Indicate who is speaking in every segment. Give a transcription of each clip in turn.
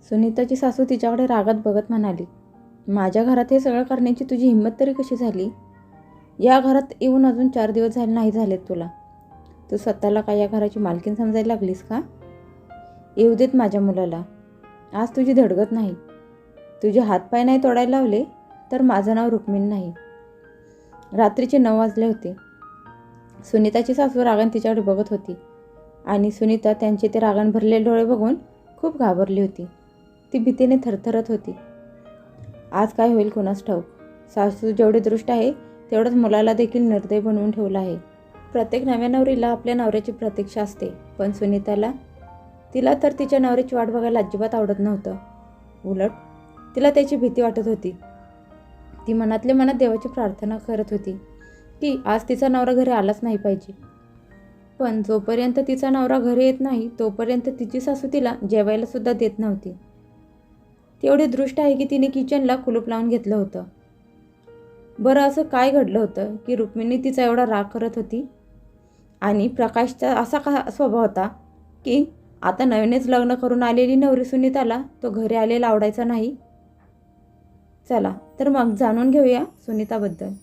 Speaker 1: सुनीताची सासू तिच्याकडे रागात बघत म्हणाली, माझ्या घरात हे सगळं करण्याची तुझी हिंमत तरी कशी झाली? या घरात येऊन अजून 4 दिवस नाही झालेत तुला. तू स्वतःला काय या घराची मालकीण समजायला लागलीस का? येऊ देत माझ्या मुलाला. आज तुझी धडगत नाही. तुझे हातपाय नाही तोडायला लावले तर माझं नाव रुक्मिणी नाही. रात्रीचे 9 वाजले होते. सुनीताची सासू रागाने तिच्याकडे बघत होती आणि सुनीता त्यांचे ते रागाने भरलेले डोळे बघून खूप घाबरली होती. ती भीतीने थरथरत होती. आज काय होईल कुणास ठाऊक. सासू जेवढे दृष्ट आहे तेवढंच मुलाला देखील निर्दय बनवून ठेवला आहे. प्रत्येक नव्या नवरीला आपल्या नवऱ्याची प्रतीक्षा असते, पण तिला तर तिच्या नवऱ्याची वाट बघायला अजिबात आवडत नव्हतं. उलट तिला त्याची भीती वाटत होती. ती मनातल्या मनात देवाची प्रार्थना करत होती की आज तिचा नवरा घरी आलाच नाही पाहिजे. पण जोपर्यंत तिचा नवरा घरी येत नाही तोपर्यंत तिची सासू तिला जेवायला सुद्धा देत नव्हती. तेवढी दृष्ट आहे की तिने किचनला कुलूप लावून घेतलं होतं. बरं, असं काय घडलं होतं की रुक्मिणी तिचा एवढा राग करत होती? आणि प्रकाशचा असा का स्वभाव होता की आता नवीनच लग्न करून आलेली नवरी सुनीताला तो घरी आलेला आवडायचा नाही? चला तर मग जाणून घेऊया सुनीताबद्दल.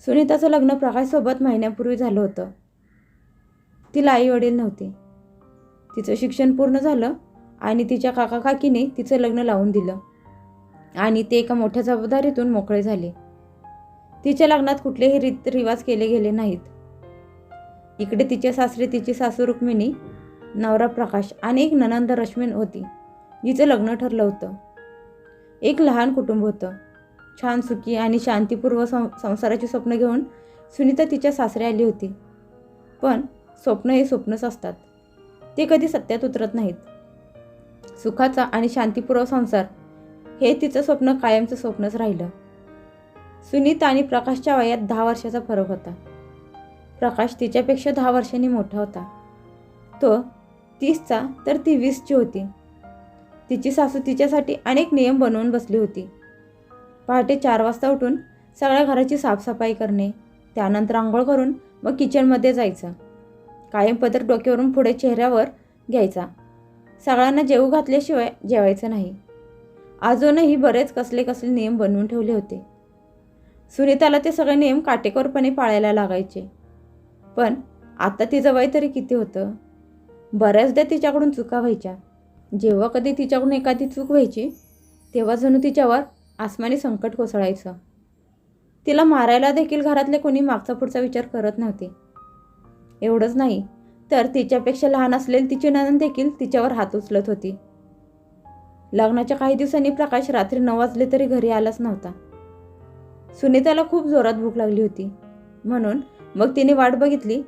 Speaker 1: सुनीताचं लग्न प्रकाशसोबत महिन्यापूर्वी झालं होतं. तिला आई वडील नव्हते. तिचं शिक्षण पूर्ण झालं आणि तिच्या काका काकीने तिचं लग्न लावून दिलं आणि ते एका मोठ्या जबाबदारीतून मोकळे झाले. तिच्या लग्नात कुठलेही रीतरिवाज केले गेले नाहीत. इकडे तिचे सासरे, तिची सासू रुक्मिणी, नवरा प्रकाश आणि एक नणंद रश्मी होती जिचं लग्न ठरलं होतं. एक लहान कुटुंब होतं. छान सुखी आणि शांतीपूर्व संसाराची स्वप्न घेऊन सुनीता तिच्या सासरे आली होती. पण स्वप्न हे स्वप्नच असतात. ते कधी सत्यात उतरत नाहीत. सुखाचा आणि शांतीपूर्व संसार हे तिचं स्वप्न कायमचं स्वप्नच राहिलं. सुनीता आणि प्रकाशच्या वयात 10 वर्षाचा फरक होता. प्रकाश तिच्यापेक्षा 10 वर्षांनी मोठा होता. तो 30चा तर ती 20ची होती. तिची सासू तिच्यासाठी अनेक नियम बनवून बसली होती. पहाटे 4 वाजता उठून सगळ्या घराची साफसफाई करणे, त्यानंतर आंघोळ करून मग किचनमध्ये जायचं. कायम पदर डोक्यावरून पुढे चेहऱ्यावर घ्यायचा. सगळ्यांना जेवू घातल्याशिवाय जेवायचं नाही. अजूनही बरेच कसले नियम बनवून ठेवले होते. सुनीताला ते सगळे नियम काटेकोरपणे पाळायला लागायचे. पण आता तिचं वय तरी किती होतं? बऱ्याचदा तिच्याकडून चुका व्हायच्या. जेव्हा कधी तिच्याकडून एखादी चूक व्हायची तेव्हा जणू तिच्यावर आसमानी संकट कोसळायचं. तिला मारायला देखील घरातले कोणी मागचा पुढचा विचार करत नव्हते. एवढंच नाही तर तिच्यापेक्षा लहान असलेली तिची नणंद देखील तिच्यावर हात उचलत होती. लग्नाच्या काही दिवसांनी प्रकाश रात्री 9 वाजले तरी घरी आलाच नव्हता. सुनीताला खूप जोरात भूक लागली होती. म्हणून मग तिने वाट बघितली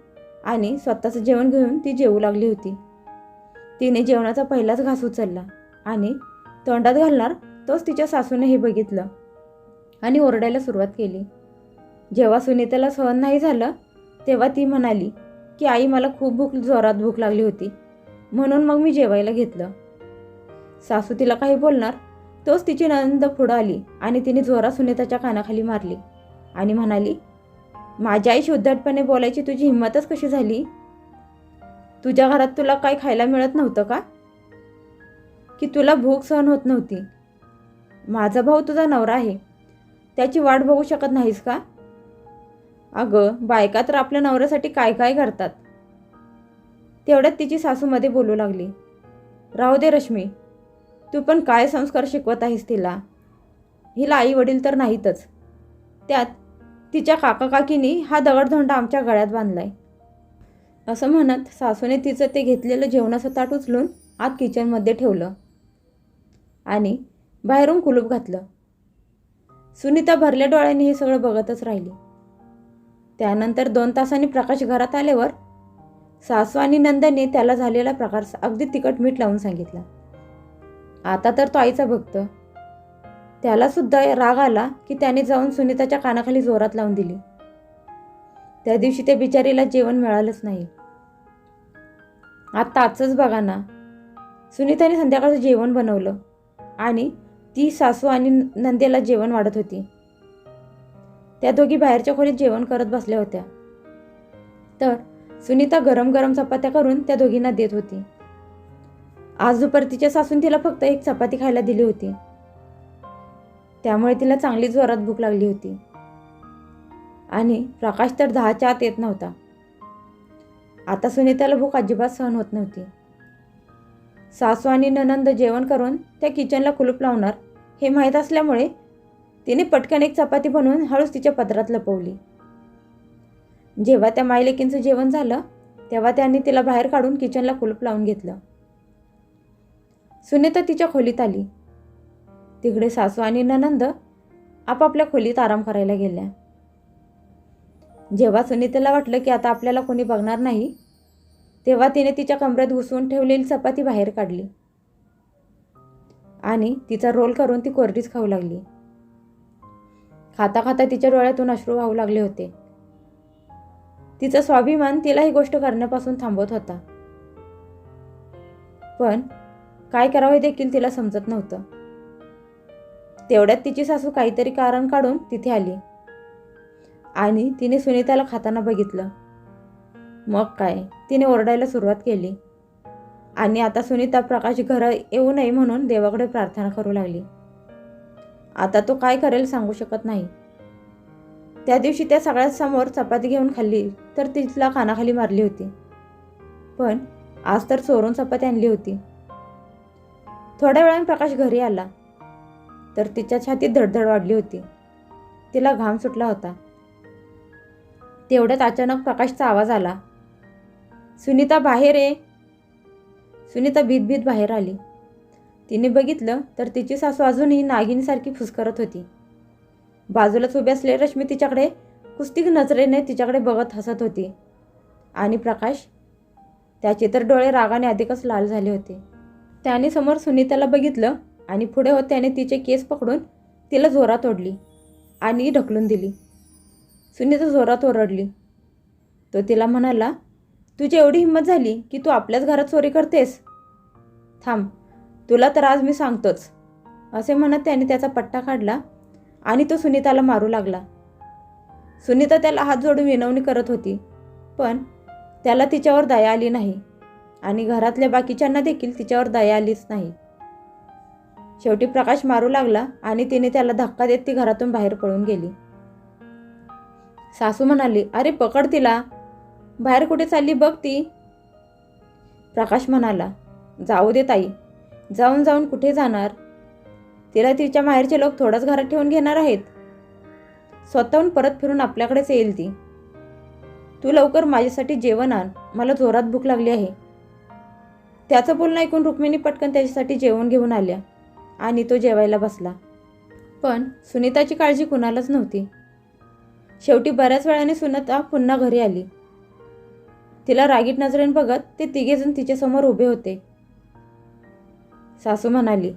Speaker 1: आणि स्वतःचं जेवण घेऊन ती जेवू लागली होती. तिने जेवणाचा पहिलाच घास उचलला आणि तोंडात घालणार तोच तिच्या सासूने हे बघितलं आणि ओरडायला सुरुवात केली. जेव्हा सुनीताला सहन नाही झालं तेव्हा ती म्हणाली की आई, मला खूप जोरात भूक लागली होती म्हणून मग मी जेवायला घेतलं. सासू तिला काही बोलणार तोच तिची नणंद पुढं आली आणि तिने जोरात सुनीताच्या कानाखाली मारली आणि म्हणाली, माझ्या आईशी उद्धटपणे बोलायची तुझी हिंमतच कशी झाली? तुझ्या घरात तुला काय खायला मिळत नव्हतं का? की तुला भूक सहन होत नव्हती? माझा भाऊ तुझा नवरा आहे, त्याची वाट बघू शकत नाहीस का? अगं, बायका तर आपल्या नवऱ्यासाठी काय काय करतात. तेवढ्यात तिची सासू मध्ये बोलू लागली, राहू दे रश्मी, तू पण काय संस्कार शिकवत आहेस तिला? हिला आई वडील तर नाहीतच, त्यात तिच्या काका काकीनी हा दगडधोंडा आमच्या गळ्यात बांधलाय. असं म्हणत सासूने तिचं ते घेतलेलं जेवणाचं ताट उचलून आत किचनमध्ये ठेवलं आणि बाहेरून कुलूप घातलं. सुनीता भरल्या डोळ्यांनी हे सगळं बघतच राहिली. त्यानंतर 2 तासांनी प्रकाश घरात आल्यावर सासू आणि नंदने त्याला झालेला प्रकार अगदी तिखट मीठ लावून सांगितला. आता तर तो आईचा भक्त. त्याला सुद्धा राग आला की त्याने जाऊन सुनीताच्या कानाखाली जोरात लावून दिली. त्या दिवशी त्या बिचारीला जेवण मिळालंच नाही. आजच बघा ना, सुनीताने संध्याकाळचं जेवण बनवलं आणि ती सासू आणि नंदेला जेवण वाढत होती. त्या दोघी बाहेरच्या खोलीत जेवण करत बसल्या होत्या. तर सुनीता गरम गरम चपात्या करून त्या दोघींना देत होती. आज दुपारी तिच्या सासून तिला फक्त एक चपाती खायला दिली होती, त्यामुळे तिला चांगली जोरात भूक लागली होती. आणि प्रकाश तर 10च्या आत येत नव्हता. आता सुनीताला भूक अजिबात सहन होत नव्हती. सासू आणि ननंद जेवण करून त्या किचनला कुलूप लावणार हे माहीत असल्यामुळे तिने पटकन एक चपाती बनवून हळूच तिच्या पदरात लपवली. जेव्हा त्या मायलेकींचं जेवण झालं तेव्हा त्यांनी तिला बाहेर काढून किचनला कुलूप लावून घेतलं. सुनीता तिच्या खोलीत आली. तिकडे सासू आणि ननंद आपापल्या खोलीत आराम करायला गेल्या. जेव्हा सुनीतेला वाटलं की आता आपल्याला कोणी बघणार नाही, तेव्हा तिने तिच्या कमरेत घुसवून ठेवलेली चपाती बाहेर काढली आणि तिचा रोल करून ती कोरडीच खाऊ लागली. खाता खाता तिच्या डोळ्यातून अश्रू वाहू लागले होते. तिचा स्वाभिमान तिला ही गोष्ट करण्यापासून थांबवत होता. पण काय करावे देखील तिला समजत नव्हतं. तेवढ्यात तिची सासू काहीतरी कारण काढून तिथे आली आणि तिने सुनीताला खाताना बघितलं. मग काय, तिने ओरडायला सुरुवात केली आणि आता सुनीता प्रकाश घरी येऊ नये म्हणून देवाकडे प्रार्थना करू लागली. आता तो काय करेल सांगू शकत नाही. त्या दिवशी त्या सगळ्यांसमोर चपाती घेऊन खाल्ली तर तिला कानाखाली मारली होती, पण आज तर चोरून चपाती आणली होती. थोड्या वेळाने प्रकाश घरी आला तर तिच्या छातीत धडधड वाढली होती. तिला घाम सुटला होता. तेवढ्यात अचानक प्रकाशचा आवाज आला, सुनीता बाहेर ये. सुनीता भीत बाहेर आली. तिने बघितलं तर तिची सासू अजूनही नागिनीसारखी फुसकरत होती. बाजूलाच उभी असलेली रश्मी तिच्याकडे कुस्ती नजरेने तिच्याकडे बघत हसत होती आणि प्रकाश, त्याचे तर डोळे रागाने अधिकच लाल झाले होते. त्याने समोर सुनीताला बघितलं आणि पुढे होत त्याने तिचे केस पकडून तिला जोरात ओढली आणि ढकलून दिली. सुनीता जोरात ओरडली. तो तिला म्हणाला, तुझी एवढी हिंमत झाली की तू आपल्याच घरात चोरी करतेस? थांब, तुला तर आज मी सांगतोच. असे म्हणत त्याने त्याचा पट्टा काढला आणि तो सुनीताला मारू लागला. सुनीता त्याला हात जोडून विनवणी करत होती, पण त्याला तिच्यावर दया आली नाही आणि घरातल्या बाकीच्यांना देखील तिच्यावर दया आलीच नाही. शेवटी प्रकाश मारू लागला आणि तिने त्याला धक्का देत ती घरातून बाहेर पळून गेली. सासू म्हणाली, अरे पकड तिला, बाहेर कुठे चालली बघ ती. प्रकाश म्हणाला, जाऊ दे ताई, जाऊन कुठे जाणार? तिला तिच्या माहेरचे लोक थोडाच घरात ठेवून घेणार आहेत. स्वतःहून परत फिरून आपल्याकडेच येईल ती. तू लवकर माझ्यासाठी जेवण आण, मला जोरात भूक लागली आहे. त्याचं बोलणं ऐकून रुक्मिणी पटकन त्याच्यासाठी जेवण घेऊन आल्या आणि तो जेवायला बसला. पण सुनीताची काळजी कुणालाच नव्हती. शेवटी बऱ्याच वेळाने सुनीता पुन्हा घरी आली. तिला रागीट नजरेने बघत ते तिघेजण तिच्यासमोर उभे होते. सासू म्हणाली,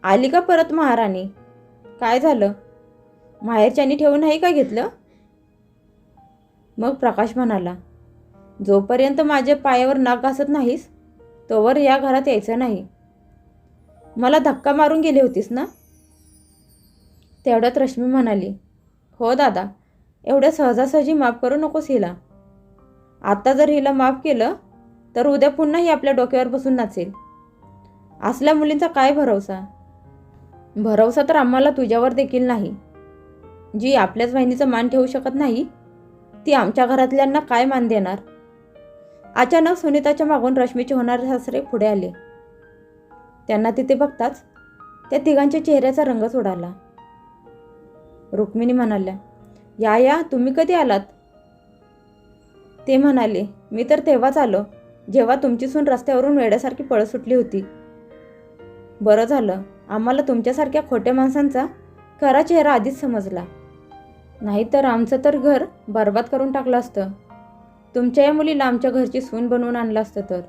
Speaker 1: आली का परत महाराणी? काय झालं, माहेरच्यानी ठेवून नाही का घेतलं? मग प्रकाश म्हणाला, जोपर्यंत माझ्या पायावर नाक घासत नाहीस तोवर या घरात यायचं नाही. मला धक्का मारून गेली होतीस ना? तेवढ्यात रश्मी म्हणाली, हो दादा, एवढ्या सहजासहजी माफ करू नकोस हिला. आता जर हिला माफ केलं तर उद्या पुन्हा ही आपल्या डोक्यावर बसून नाचेल. असल्या मुलींचा काय भरवसा? भरवसा तर आम्हाला तुझ्यावर देखील नाही. जी आपल्याच बहिणीचा मान ठेवू शकत नाही ती आमच्या घरातल्यांना काय मान देणार? अचानक सुनीताच्या मागून रश्मीचे होणारे सासरे पुढे आले. त्यांना तिथे बघताच त्या तिघांच्या चेहऱ्याचा रंगच उडाला. रुक्मिणी म्हणाल्या, या तुम्ही कधी आलात? ते म्हणाले, मी तर तेव्हाच आलो जेव्हा तुमची सून रस्त्यावरून वेड्यासारखी पळत सुटली होती. बरं झालं, आम्हाला तुमच्यासारख्या खोट्या माणसांचा खरा चेहरा आधीच समजला, नाहीतर आमचं तर घर बरबाद करून टाकलं असतं. तुमच्या या मुलीला आमच्या घरची सून बनवून आणलं असतं तर.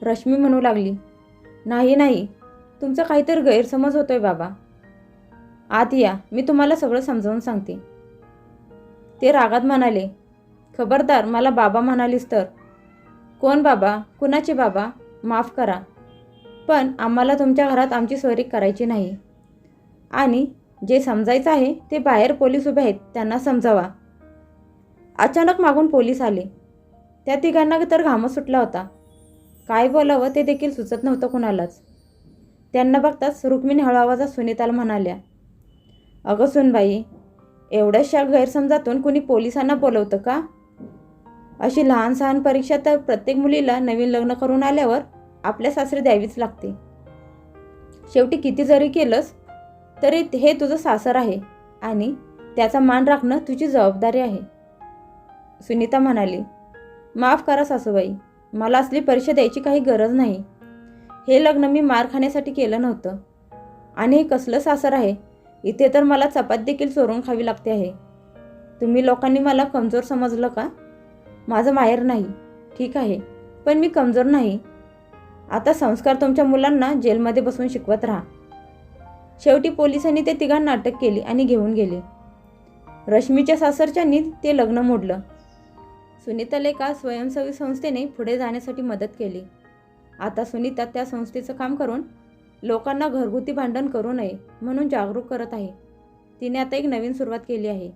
Speaker 1: रश्मी म्हणू लागली, नाही, तुमचा काहीतरी गैरसमज होतोय बाबा. आत या, मी तुम्हाला सगळं समजावून सांगते. ते रागात म्हणाले, खबरदार मला बाबा म्हणालीस तर. कोण बाबा? कुणाचे बाबा? माफ करा, पण आम्हाला तुमच्या घरात आमची सोयरी करायची नाही. आणि जे समजायचं आहे ते बाहेर पोलीस उभे आहेत, त्यांना समजावा. अचानक मागून पोलीस आले. त्या तिघांना तर घामच सुटला होता, काय बोलावं ते देखील सुचत नव्हतं कुणालाच. त्यांना बघताच रुक्मिणी हळू आवाजात सुनीताला म्हणाल्या, अगं सुनबाई, एवढ्याशा गैरसमजातून कुणी पोलिसांना बोलवतं का? अशी लहान सहान परीक्षा तर प्रत्येक मुलीला नवीन लग्न करून आल्यावर आपल्या सासरी द्यावीच लागते. शेवटी किती जरी केलंस तरी हे तुझं सासर आहे आणि त्याचा मान राखणं तुझी जबाबदारी आहे. सुनीता म्हणाली, माफ करा सासूबाई, मला असली परीक्षा द्यायची काही गरज नाही. हे लग्न मी मार खाण्यासाठी केलं नव्हतं. आणि हे कसलं सासर आहे, इथे तर मला चपात देखील चोरून खावी लागते आहे. तुम्ही लोकांनी मला कमजोर समजलं का? माझं माहेर नाही, ठीक आहे, पण मी कमजोर नाही. आता संस्कार तुमच्या मुलांना जेलमध्ये बसवून शिकवत राहा. शेवटी पोलिसांनी ते तिघांना अटक केली आणि घेऊन गेले. रश्मीच्या सासरच्यांनी ते लग्न मोडलं. सुनीताला एका स्वयंसेवी संस्थेने पुढे जाण्यासाठी मदत केली. आता सुनीता त्या संस्थेचं काम करून लोकांना घरगुती भांडण करू नये म्हणून जागरूक करत आहे. तिने आता एक नवीन सुरुवात केली आहे.